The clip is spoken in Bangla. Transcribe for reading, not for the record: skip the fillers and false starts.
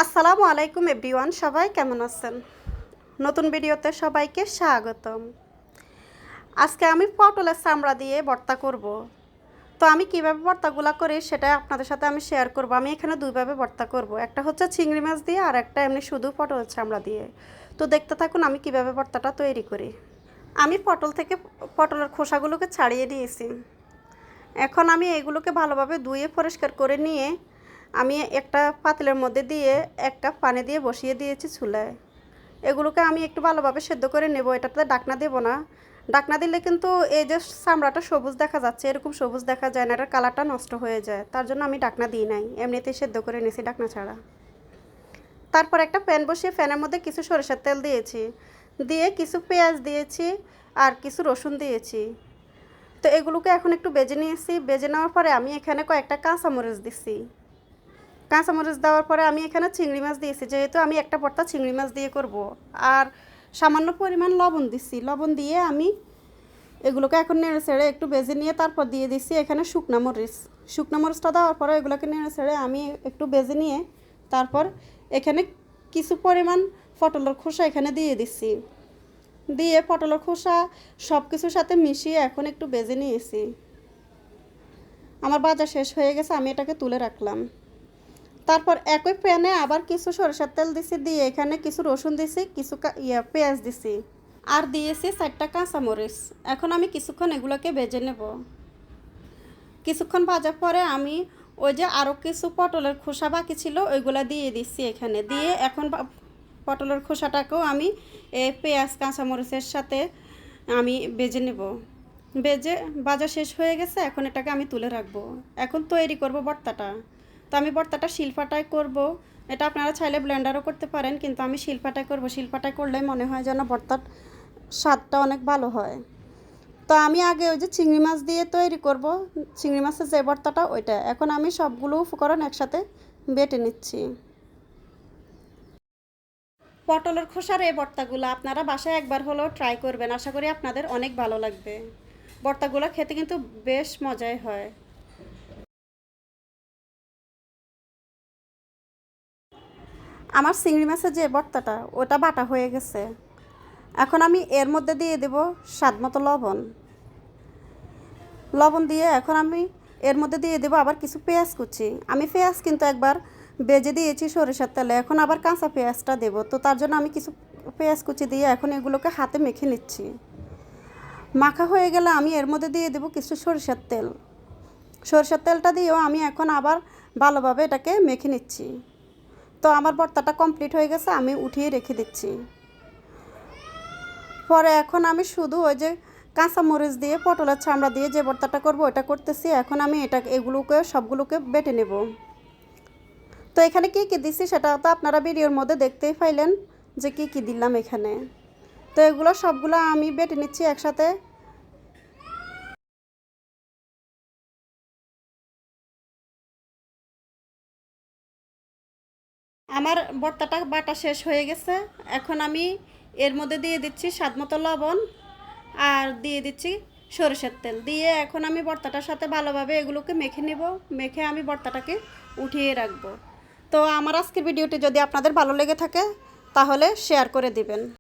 আসসালামু আলাইকুম এভরিওয়ান, সবাই কেমন আছেন? নতুন ভিডিওতে সবাইকে স্বাগতম। আজকে আমি পটলের চামড়া দিয়ে ভর্তা করব। তো আমি কিভাবে ভর্তাগুলো করি সেটা আপনাদের সাথে আমি শেয়ার করব। আমি এখানে দুইভাবে ভর্তা করব, একটা হচ্ছে চিংড়ি মাছ দিয়ে আর একটা এমনি শুধু পটলের চামড়া দিয়ে। তো দেখতে থাকুন আমি কিভাবে ভর্তাটা তৈরি করি। আমি পটল থেকে পটলের খোসাগুলোকে ছাড়িয়ে নিয়েছি। এখন আমি এগুলোকে ভালোভাবে ধুয়ে পরিষ্কার করে নিয়ে আমি একটা পাতিলের মধ্যে দিয়ে 1 কাপ পানি দিয়ে বসিয়ে দিয়েছি চুলায়। এগুলোকে আমি একটু ভালোভাবে সেদ্ধ করে নেব। এটাতে ডাকনা দেব না। ডাকনা দিলে কিন্তু এই যে চামড়াটা সবুজ দেখা যাচ্ছে, এরকম সবুজ দেখা যায় না, এটার কালারটা নষ্ট হয়ে যায়। তার জন্য আমি ডাকনা দিই নাই, এমনিতেই সেদ্ধ করে নিয়েছি ডাকনা ছাড়া। তারপর একটা প্যান বসিয়ে প্যানের মধ্যে কিছু সরিষার তেল দিয়েছি, দিয়ে কিছু পেঁয়াজ দিয়েছি আর কিছু রসুন দিয়েছি। তো এগুলোকে এখন একটু ভেজে নিয়েছি। ভেজে নেওয়ার পরে আমি এখানে কয়েকটা কাঁচামরিচ দিছি। কাঁচামরিচ দেওয়ার পরে আমি এখানে চিংড়ি মাছ দিয়েছি, যেহেতু আমি একটা ভর্তা চিংড়ি মাছ দিয়ে করব। আর সামান্য পরিমাণ লবণ দিচ্ছি। লবণ দিয়ে আমি এগুলোকে এখন নেড়ে ছেড়ে একটু ভেজে নিয়ে তারপর দিয়ে দিচ্ছি এখানে শুকনো মরিচ। শুকনো মরিচটা দেওয়ার পরে এগুলোকে নেড়ে ছেড়ে আমি একটু ভেজে নিয়ে তারপর এখানে কিছু পরিমাণ পটলের খোসা এখানে দিয়ে দিচ্ছি। দিয়ে পটলের খোসা সব কিছুর সাথে মিশিয়ে এখন একটু ভেজে নিয়েছি। আমার ভাজা শেষ হয়ে গেছে, আমি এটাকে তুলে রাখলাম। তারপর একই প্যানে আবার কিছু সরিষার তেল দিছি, দিয়ে এখানে কিছু রসুন দিছি, কিছু পেঁয়াজ দিছি আর দিয়েছি 4টা কাঁচামরিচ। এখন আমি কিছুক্ষণ এগুলোকে ভেজে নেব। কিছুক্ষণ ভাজার পরে আমি ওই যে আরও কিছু পটলের খোসা বাকি ছিল ওইগুলো দিয়ে দিচ্ছি এখানে। দিয়ে এখন পটলের খোসাটাকেও আমি এই পেঁয়াজ কাঁচামরিচের সাথে আমি ভেজে নেব। ভেজে ভাজা শেষ হয়ে গেছে, এখন এটাকে আমি তুলে রাখবো। এখন তৈরি করব ভর্তাটা। তো আমি ভর্তাটা শিলপাটায় করব। এটা আপনারা চাইলে ব্লেন্ডারও করতে পারেন, কিন্তু আমি শিলপাটায় করব। শিলপাটায় করলে মনে হয় যেন ভর্তার স্বাদটা অনেক ভালো হয়। তো আমি আগে ওই যে চিংড়ি মাছ দিয়ে তৈরি করব, চিংড়ি মাছের যে ভর্তাটা ওইটা। এখন আমি সবগুলো উপকরণ একসাথে বেটে নিচ্ছি। পটলের খোসার এই ভর্তাগুলো আপনারা বাসায় একবার হলেও ট্রাই করবেন, আশা করি আপনাদের অনেক ভালো লাগবে। ভর্তাগুলো খেতে কিন্তু বেশ মজাই হয়। আমার চিংড়ি মাছের যে ভর্তাটা ওটা বাটা হয়ে গেছে। এখন আমি এর মধ্যে দিয়ে দেব স্বাদ মতো লবণ। লবণ দিয়ে এখন আমি এর মধ্যে দিয়ে দেব আবার কিছু পেঁয়াজ কুচি। আমি পেঁয়াজ কিন্তু একবার ভেজে দিয়েছি সরিষার তেলে, এখন আবার কাঁচা পেঁয়াজটা দেব। তো তার জন্য আমি কিছু পেঁয়াজ কুচি দিয়ে এখন এগুলোকে হাতে মেখে নিচ্ছি। মাখা হয়ে গেলে আমি এর মধ্যে দিয়ে দেব কিছু সরিষার তেল। সরিষার তেলটা দিয়েও আমি এখন আবার ভালোভাবে এটাকে মেখে নিচ্ছি। তো আমার ভর্তাটা কমপ্লিট হয়ে গেছে, আমি উঠিয়ে রেখে দিচ্ছি। পরে এখন আমি শুধু ওই যে কাঁচামরিচ দিয়ে পটলের চামড়া দিয়ে যে ভর্তাটা করব ওটা করতেছি। এখন আমি এগুলোকে সবগুলোকে বেটে নেব। তো এখানে কী কী দিচ্ছি সেটা তো আপনারা ভিডিওর মধ্যে দেখতেই পাইলেন যে কী কী দিলাম এখানে। তো এগুলো সবগুলো আমি বেটে নিচ্ছি একসাথে। আমার ভর্তাটা বাটা শেষ হয়ে গেছে। এখন আমি এর মধ্যে দিয়ে দিচ্ছি স্বাদ মতো লবণ আর দিয়ে দিচ্ছি সরিষার তেল। দিয়ে এখন আমি ভর্তাটার সাথে ভালোভাবে এগুলোকে মেখে নেব। মেখে আমি ভর্তাটাকে উঠিয়ে রাখবো। তো আমার আজকের ভিডিওটি যদি আপনাদের ভালো লেগে থাকে তাহলে শেয়ার করে দিবেন।